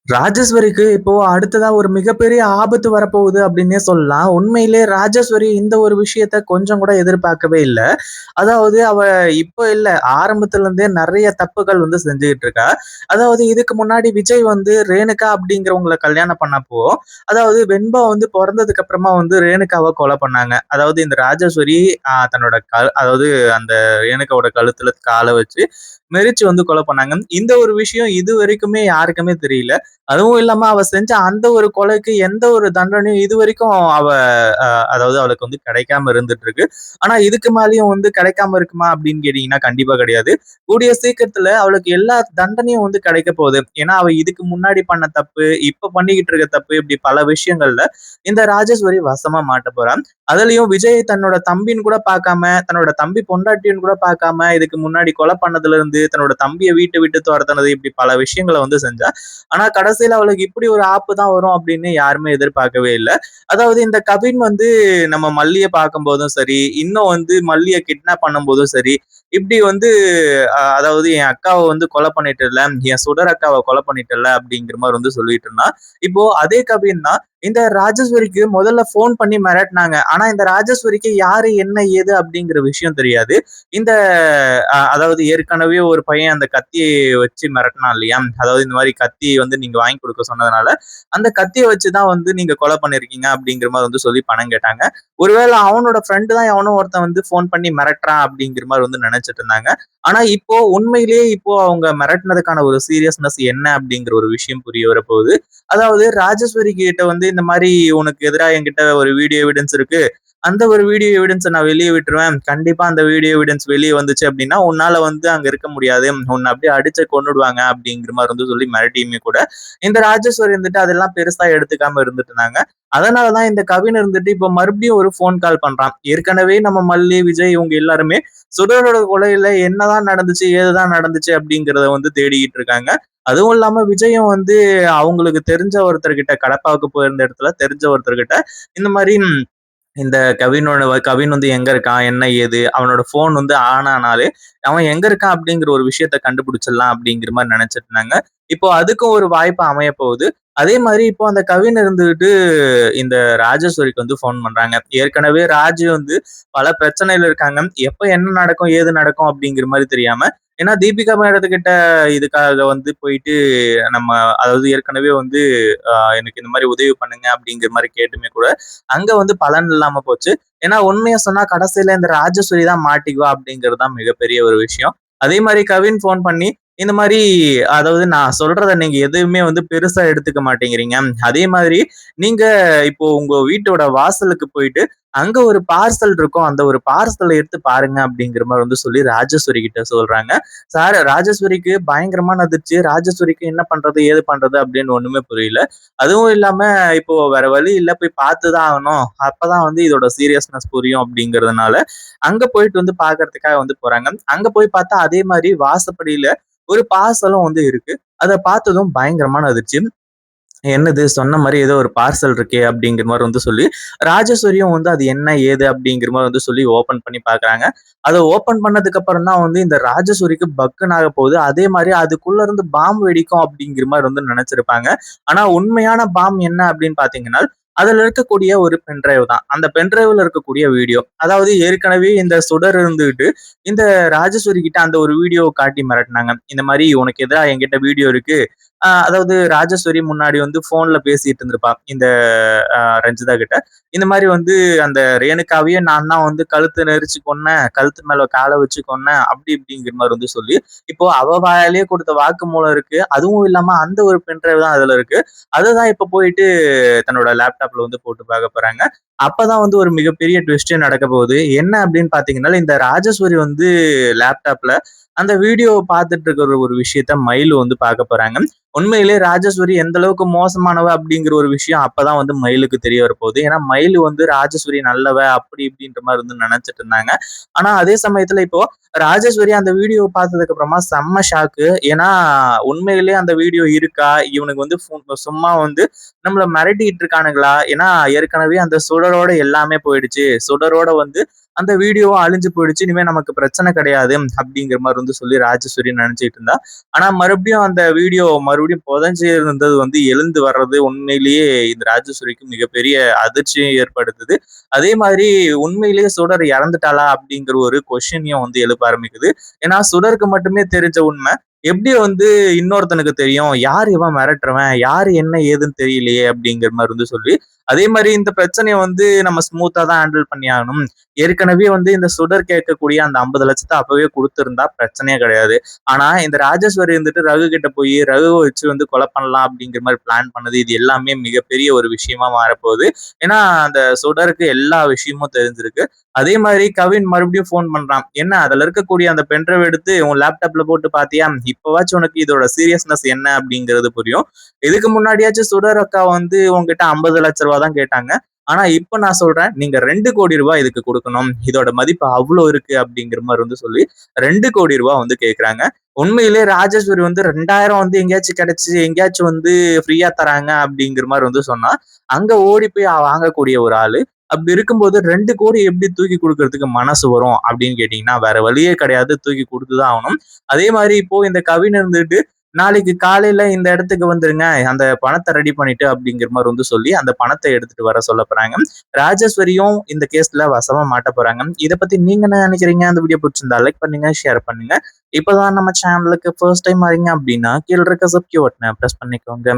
ராஜேஸ்வரிக்கு இப்போ அடுத்ததா ஒரு மிகப்பெரிய ஆபத்து வரப்போகுது அப்படின்னே சொல்லலாம். உண்மையிலே ராஜேஸ்வரி இந்த ஒரு விஷயத்த கொஞ்சம் கூட எதிர்பார்க்கவே இல்ல. அதாவது அவ இப்ப இல்ல, ஆரம்பத்துல இருந்தே நெறைய தப்புகள் வந்து செஞ்சுகிட்டு இருக்கா. அதாவது இதுக்கு முன்னாடி விஜய் வந்து ரேணுகா அப்படிங்கிறவங்கள கல்யாணம் பண்ணப்போ, அதாவது வெண்பா வந்து பொறந்ததுக்கு அப்புறமா வந்து ரேணுகாவ கொலை பண்ணாங்க. அதாவது இந்த ராஜேஸ்வரி தன்னோட அதாவது அந்த ரேணுகாவோட கழுத்துல கால வச்சு மெரிச்சு வந்து கொலை பண்ணாங்க. இந்த ஒரு விஷயம் இதுவரைக்குமே யாருக்குமே தெரியல. அதுவும் இல்லாம அவ செஞ்ச அந்த ஒரு கொலைக்கு எந்த ஒரு தண்டனையும் இதுவரைக்கும் அவ அதாவது அவளுக்கு வந்து கிடைக்காம இருந்துட்டு இருக்கு. ஆனா இதுக்கு மேலயும் வந்து கிடைக்காம இருக்குமா அப்படின்னு கேட்டீங்கன்னா கண்டிப்பா கிடையாது. கூடிய சீக்கிரத்துல அவளுக்கு எல்லா தண்டனையும் வந்து கிடைக்க போகுது. ஏன்னா அவ இதுக்கு முன்னாடி பண்ண தப்பு, இப்ப பண்ணிக்கிட்டு இருக்க தப்பு, இப்படி பல விஷயங்கள்ல இந்த ராஜேஸ்வரி வசமா மாட்ட போறா. அதுலயும் விஜய் தன்னோட தம்பின்னு கூட பார்க்காம, தன்னோட தம்பி பொண்டாட்டின்னு கூட பார்க்காம, இதுக்கு முன்னாடி கொலை பண்ணதுல இருந்து தன்னோட தம்பிய வீட்ட விட்டு துரத்துனது, இப்படி பல விஷயங்கள வந்து செஞ்சா. ஆனா கடைசியில அவளுக்கு இப்படி ஒரு ஆப்பு தான் வரும் அப்படின்னு யாருமே எதிர்பார்க்கவே இல்ல. அதாவது இந்த கவின் வந்து நம்ம மல்லிய பார்க்கும்போதும் சரி, இன்னும் வந்து மல்லிய கிட்னாப் பண்ணும்போதும் சரி, இப்படி வந்து அதாவது என் அக்காவ வந்து கொலை பண்ணிட்டல்ல, என் சுடர் அக்காவ கொலை பண்ணிட்டல்ல அப்படிங்கிற மாரி வந்து சொல்லிட்டு இருந்தான். இப்போ அதே கவின் தான் இந்த ராஜேஸ்வரிக்கு முதல்ல ஃபோன் பண்ணி மிரட்டுனாங்க. ஆனா இந்த ராஜேஸ்வரிக்கு யாரு, என்ன, ஏது அப்படிங்கிற விஷயம் தெரியாது. இந்த அதாவது ஏற்கனவே ஒரு பையன் அந்த கத்திய வச்சு மிரட்டினான் இல்லையா? அதாவது இந்த மாரி கத்தி வந்து நீங்க வாங்கி குடுக்க சொன்னதுனால, அந்த கத்திய வச்சு தான் வந்து நீங்க கொலை பண்ணியிருக்கீங்க அப்படிங்கிற மாரி வந்து சொல்லி பணம் கேட்டாங்க. ஒருவேள அவனோட ஃப்ரெண்ட் தான் எவனோ ஒருத்தன் வந்து ஃபோன் பண்ணி மிரட்டுறான் அப்படிங்கிற மாரி வந்து நெனச்சுட்டு இருந்தாங்க. ஆனா இப்போ உண்மையிலேயே இப்போ அவங்க மிரட்டுனதுக்கான ஒரு சீரியஸ்னஸ் என்ன அப்படிங்கிற ஒரு விஷயம் புரிய வரப்போகுது. அதாவது ராஜேஸ்வரி கிட்ட வந்து இந்த மாரி உனக்கு எதிரா என்கிட்ட ஒரு வீடியோ எவிடன்ஸ் இருக்கு. அந்த ஒரு வீடியோ எவிடன்ஸ நான் வெளிய விட்டுருவேன். கண்டிப்பா அந்த வீடியோ எவிடன்ஸ் வெளிய வந்துச்சு அப்டின்னா, உன்னால வந்து அங்க இருக்க முடியாது. உன்ன அப்டியே அடிச்சு கொன்னுடுவாங்க அப்டிங்கிற மாரி வந்து சொல்லி மிரட்டியுமே கூட, இந்த ராஜேஸ்வரி இருந்துட்டு அதெல்லாம் பெருசா எடுத்துக்காம இருந்துட்டு இருந்தாங்க. அதனால தான் இந்த கவின் இருந்துட்டு இப்போ மறுபடியும் ஒரு ஃபோன் கால் பண்றான். ஏற்கனவே நம்ம மல்லி, விஜய் இவங்க எல்லாருமே சுடரோட கொலையில என்னதான் நடந்துச்சு, ஏதுதான் நடந்துச்சு அப்டிங்கிறத வந்து தேடிக்கிட்டு இருக்காங்க. அதுவும் இல்லாம விஜயும் வந்து அவங்களுக்கு தெரிஞ்ச ஒருத்தர்கிட்ட கடப்பாவுக்கு போயிருந்த இடத்துல தெரிஞ்ச ஒருத்தர்கிட்ட இந்த மாரி இந்த கவின் வந்து எங்க இருக்கான்? என்ன ஏது? அவனோட ஃபோன் வந்து ஆன் ஆனாலே, அவன் எங்க இருக்கான் அப்படிங்கிற ஒரு விஷயத்த கண்டுபிடிச்சிடலாம் அப்படிங்கிற மாரி நெனச்சுட்டு இருந்தாங்க. இப்போ அதுக்கும் ஒரு வாய்ப்பு அமையப் போகுது. அதே மாரி இப்போ அந்த கவின் இருந்துகிட்டு இந்த ராஜேஸ்வரிக்கு வந்து ஃபோன் பண்றாங்க. ஏற்கனவே ராஜு வந்து பல பிரச்சனையில இருக்காங்க. எப்ப என்ன நடக்கும்? ஏது நடக்கும்? அப்படிங்கிற மாரி தெரியாம. ஏன்னா தீபிகா மேடத்துக்கிட்ட இதுக்காக வந்து போயிட்டு நம்ம அதாவது ஏற்கனவே வந்து எனக்கு இந்த மாரி உதவி பண்ணுங்க அப்படிங்கிற மாரி கேட்டுமே கூட அங்க வந்து பலன் இல்லாம போச்சு. ஏன்னா உண்மைய சொன்னா கடைசியில இந்த ராஜேஸ்வரி தான் மாட்டிக்குவா அப்படிங்கிறது தான் மிகப்பெரிய ஒரு விஷயம். அதே மாரி கவின் ஃபோன் பண்ணி இந்த மாரி அதாவது நான் சொல்றத நீங்க எதுவுமே வந்து பெருசா எடுத்துக்க மாட்டேங்கிறீங்க. அதே மாதிரி நீங்க இப்போ உங்க வீட்டோட வாசலுக்கு போயிட்டு அங்க ஒரு பார்சல் இருக்கும். அந்த ஒரு பார்சல எடுத்து பாருங்க அப்படிங்கிற மாரி வந்து சொல்லி ராஜேஸ்வரி கிட்ட சொல்றாங்க. ராஜேஸ்வரிக்கு பயங்கரமான அதிர்ச்சி. ராஜேஸ்வரிக்கு என்ன பண்றது? ஏது பண்றது? அப்படின்னு ஒண்ணுமே புரியல. அதுவும் இல்லாம இப்போ வேற வழி இல்ல. போய் பார்த்து தான் ஆகணும். அப்பதான் வந்து இதோட சீரியஸ்னஸ் புரியும் அப்படிங்கிறதுனால, அங்க போயிட்டு வந்து பார்க்கறதுக்காக வந்து போறாங்க. அங்க போய் பார்த்தா அதே மாரி வாசப்படியில ஒரு பார்சலும் வந்து இருக்கு. அத பார்த்ததும் பயங்கரமான அதிர்ச்சி. என்னது சொன்ன மாரி ஏதோ ஒரு பார்சல் இருக்கே அப்படிங்கிற மாரி வந்து சொல்லி, ராஜேஸ்வரியும் வந்து அது என்ன ஏது அப்படிங்கிற மாரி வந்து சொல்லி ஓப்பன் பண்ணி பார்க்குறாங்க. அத ஓப்பன் பண்ணதுக்கு அப்புறம் தான் வந்து இந்த ராஜேஸ்வரிக்கு பக்குன்னு ஆக போகுது. அதே மாரி அதுக்குள்ள இருந்து பாம் வெடிக்கும் அப்படிங்கிற மாரி வந்து நெனச்சிருப்பாங்க. ஆனா உண்மையான பாம் என்ன அப்படின்னு பார்த்தீங்கன்னா, அதுல இருக்கக்கூடிய ஒரு பென்டிரைவ் தான். அந்த பென்டிரைவ்ல இருக்கக்கூடிய வீடியோ. அதாவது ஏற்கனவே இந்த சுடர் இருந்துகிட்டு, இந்த ராஜேஸ்வரி கிட்ட அந்த ஒரு வீடியோவ காட்டி மிரட்டுனாங்க. இந்த மாரி உனக்கு எதிரா என்கிட்ட வீடியோ இருக்கு. அதாவது ராஜேஸ்வரி முன்னாடி வந்து ஃபோன்ல பேசிட்டு இருந்திருப்பா. இந்த ரஞ்சிதா கிட்ட. இந்த மாரி வந்து அந்த ரேணுகாவையே நான் தான் வந்து கழுத்த நெரிச்சு கொன்னேன். கழுத்து மேல கால வச்சு கொன்னேன். அப்படி இப்படிங்கிற மாரி வந்து சொல்லி, இப்போ அவ வாயாலேயே குடுத்த வாக்குமூலம் இருக்கு. அதுவும் இல்லாம அந்த ஒரு பென்டிரைவ் தான் அதுல இருக்கு. அததான் இப்ப போயிட்டு தன்னோட லேப்டாப்ல வந்து போட்டு பார்க்க போறாங்க. அப்பதான் வந்து ஒரு மிகப்பெரிய ட்விஸ்டே நடக்க போகுது. என்ன அப்படின்னு பார்த்தீங்கன்னா, இந்த ராஜேஸ்வரி வந்து லேப்டாப்ல அந்த வீடியோவ பார்த்துட்டு இருக்கிற ஒரு விஷயத்த மயிலு வந்து பார்க்க போறாங்க. உண்மையிலேயே ராஜேஸ்வரி எந்த அளவுக்கு மோசமானவ அப்படிங்கிற ஒரு விஷயம் அப்பதான் வந்து மயிலுக்கு தெரிய வரப்போகுது. ஏன்னா மயிலு வந்து ராஜேஸ்வரி நல்லவ அப்படி இப்படின்ற மாரி வந்து நினைச்சிட்டு இருந்தாங்க. ஆனா அதே சமயத்துல இப்போ ராஜேஸ்வரி அந்த வீடியோ பார்த்ததுக்கு அப்புறமா செம்ம ஷாக்கு. ஏன்னா உண்மையிலேயே அந்த வீடியோ இருக்கா? இவனுக்கு வந்து சும்மா வந்து நம்மள மிரட்டிட்டு இருக்கானுங்களா? ஏன்னா ஏற்கனவே அந்த சுடரோட எல்லாமே போயிடுச்சு. சுடரோட வந்து அந்த வீடியோவும் அழிஞ்சு போயிடுச்சு. இனிமே நமக்கு பிரச்சனை கிடையாது அப்படிங்கிற மாதிரி சொல்லி ராஜேஸ்வரி நினைச்சிட்டு இருந்தா. ஆனா மறுபடியும் அந்த வீடியோ மறுபடியும் புதைஞ்சு இருந்தது எழுந்து வர்றது உண்மையிலேயே இந்த ராஜேஸ்வரிக்கு மிகப்பெரிய அதிர்ச்சியை ஏற்படுத்துது. அதே மாதிரி உண்மையிலேயே சுடர் இறந்துட்டாளா அப்படிங்கிற ஒரு கொஸ்டினையும் எழுப்ப ஆரம்பிக்குது. ஏன்னா சுடருக்கு மட்டுமே தெரிஞ்ச உண்மை எப்படி இன்னொருத்தனுக்கு தெரியும்? யார் இவன் மிரட்டுறவன்? யாரு என்ன ஏதுன்னு தெரியலையே அப்படிங்கிற மாதிரி சொல்லி, அதே மாதிரி இந்த பிரச்சனைய நம்ம ஸ்மூத்தா தான் ஹேண்டில் பண்ணி ஆகணும். ஏற்கனவே இந்த சுடர் கேட்கக்கூடிய அந்த 50,00,000 அப்பவே குடுத்திருந்தா பிரச்சனையே கிடையாது. ஆனா இந்த ராஜேஸ்வரி ரகு கிட்ட போய் ரகுவ வச்சு கொலை பண்ணலாம் அப்படிங்கிற மாதிரி பிளான் பண்ணது இது எல்லாமே மிகப்பெரிய ஒரு விஷயமா மாறப்போகுது. ஏன்னா அந்த சுடருக்கு எல்லா விஷயமும் தெரிஞ்சிருக்கு. அதே மாதிரி கவின் மறுபடியும் ஃபோன் பண்றான். என்ன அதுல இருக்கக்கூடிய அந்த பென்ட்ரைவ் எடுத்து உன் லேப்டாப்ல போட்டு பாத்தியா? இப்பவாச்சும் உனக்கு இதோட சீரியஸ்னஸ் என்ன அப்படிங்கிறது புரியும். இதுக்கு முன்னாடியாச்சும் சுடர் அக்கா உங்ககிட்ட 50,00,000 தான் கேட்டாங்க. ஆனா இப்ப நான் சொல்றேன் நீங்க 2,00,00,000 இதுக்கு கொடுக்கணும். இதோட மதிப்பு அவ்வளவு இருக்கு அப்படிங்கிற மாதிரி சொல்லி 2,00,00,000 கேக்குறாங்க. உண்மையிலே ராஜேஸ்வரி 2,000 எங்கேயாச்சும் கிடைச்சு எங்கேயாச்சும் ஃப்ரீயா தராங்க அப்படிங்கிற மாதிரி சொன்னா அங்க ஓடி போய் வாங்கக்கூடிய ஒரு ஆளு. அப்படி இருக்கும்போது 2,00,00,000 எப்படி தூக்கி கொடுக்கறதுக்கு மனசு வரும் அப்படின்னு கேட்டீங்கன்னா வேற வழியே கிடையாது. தூக்கி கொடுத்துதான் ஆகணும். அதே மாதிரி இப்போ இந்த கவின் நாளைக்கு காலையில இந்த இடத்துக்கு வந்துருங்க. அந்த பணத்தை ரெடி பண்ணிட்டு அப்படிங்கிற மாதிரி சொல்லி அந்த பணத்தை எடுத்துட்டு வர சொல்ல போறாங்க. ராஜேஸ்வரியும் இந்த கேஸ்ல வசமா மாட்ட போறாங்க. இதை பத்தி நீங்க என்ன நினைக்கிறீங்க? அந்த வீடியோ பிடிச்சிருந்தா லைக் பண்ணுங்க, ஷேர் பண்ணுங்க. இப்பதான் நம்ம சேனலுக்கு ஃபர்ஸ்ட் டைம் வரீங்க அப்படின்னா கீழே இருக்க சப்ஸ்கிரைப் பட்டனை பிரஸ் பண்ணிக்கோங்க.